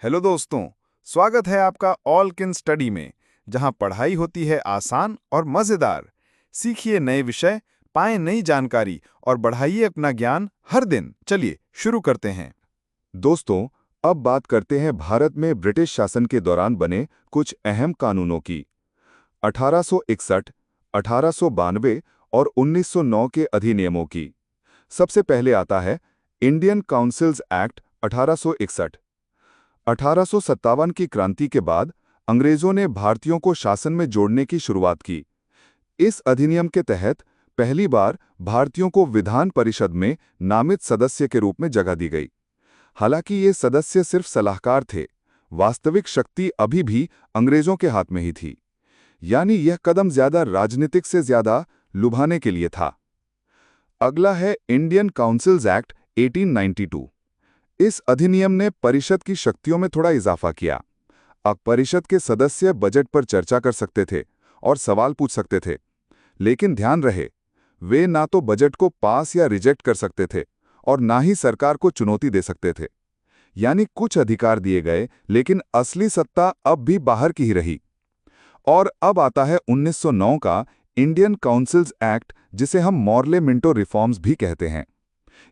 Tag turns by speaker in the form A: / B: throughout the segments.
A: Hello दोस्तों, स्वागत है आपका ऑल किन स्टडी में, जहां पढ़ाई होती है आसान और मजेदार। सीखिए नए विषय, पाएं नई जानकारी और बढ़ाइए अपना ज्ञान हर दिन। चलिए शुरू करते हैं।
B: दोस्तों, अब बात करते हैं भारत में ब्रिटिश शासन के दौरान बने कुछ अहम कानूनों की। 1861, 1892 और 1909 के अधिनियमों की। सबसे पहले आता है इंडियन काउंसिल्स एक्ट 1861। 1857 की क्रांति के बाद अंग्रेजों ने भारतीयों को शासन में जोड़ने की शुरुआत की। इस अधिनियम के तहत पहली बार भारतीयों को विधान परिषद में नामित सदस्य के रूप में जगह दी गई। हालांकि ये सदस्य सिर्फ सलाहकार थे, वास्तविक शक्ति अभी भी अंग्रेजों के हाथ में ही थी। यानी यह कदम ज्यादा राजनीतिक से ज्यादा लुभाने के लिए था। अगला है इंडियन काउंसिल्स एक्ट 1892। इस अधिनियम ने परिषद की शक्तियों में थोड़ा इजाफा किया। अब परिषद के सदस्य बजट पर चर्चा कर सकते थे और सवाल पूछ सकते थे, लेकिन ध्यान रहे, वे ना तो बजट को पास या रिजेक्ट कर सकते थे और ना ही सरकार को चुनौती दे सकते थे। यानी कुछ अधिकार दिए गए, लेकिन असली सत्ता अब भी बाहर की ही रही। और अब आता है 1909 का इंडियन काउंसिल्स एक्ट, जिसे हम मॉर्ले मिंटो रिफॉर्म्स भी कहते हैं।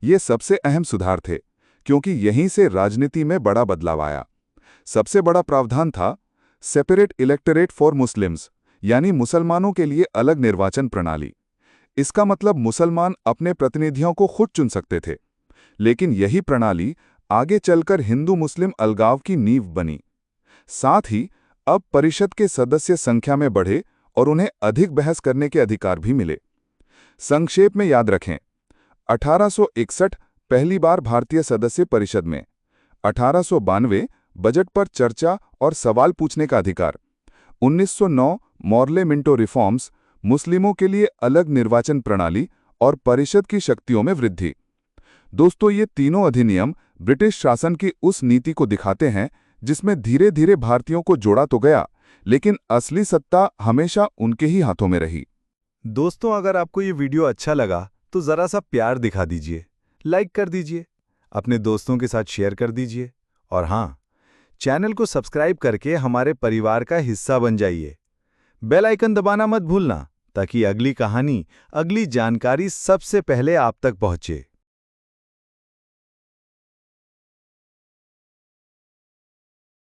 B: ये सबसे अहम सुधार थे, क्योंकि यहीं से राजनीति में बड़ा बदलाव आया। सबसे बड़ा प्रावधान था सेपरेट इलेक्टोरेट फॉर मुस्लिम्स, यानी मुसलमानों के लिए अलग निर्वाचन प्रणाली। इसका मतलब मुसलमान अपने प्रतिनिधियों को खुद चुन सकते थे। लेकिन यही प्रणाली आगे चलकर हिंदू मुस्लिम अलगाव की नींव बनी। साथ ही अब परिषद के सदस्य संख्या में बढ़े और उन्हें अधिक बहस करने के अधिकार भी मिले। संक्षेप में याद रखें, 1861 पहली बार भारतीय सदस्य परिषद में, 1892 बजट पर चर्चा और सवाल पूछने का अधिकार, 1909 मॉर्ले मिंटो रिफॉर्म्स, मुस्लिमों के लिए अलग निर्वाचन प्रणाली और परिषद की शक्तियों में वृद्धि। दोस्तों, ये तीनों अधिनियम ब्रिटिश शासन की उस नीति को दिखाते हैं जिसमें धीरे धीरे भारतीयों को जोड़ा तो गया, लेकिन असली सत्ता हमेशा उनके ही हाथों में रही।
C: दोस्तों, अगर आपको ये वीडियो अच्छा लगा तो ज़रा सा प्यार दिखा दीजिए, लाइक कर दीजिए, अपने दोस्तों के साथ शेयर कर दीजिए और हाँ, चैनल को सब्सक्राइब करके हमारे परिवार का हिस्सा बन जाइए। बेल आइकन दबाना मत भूलना, ताकि अगली कहानी, अगली जानकारी सबसे पहले आप तक पहुंचे।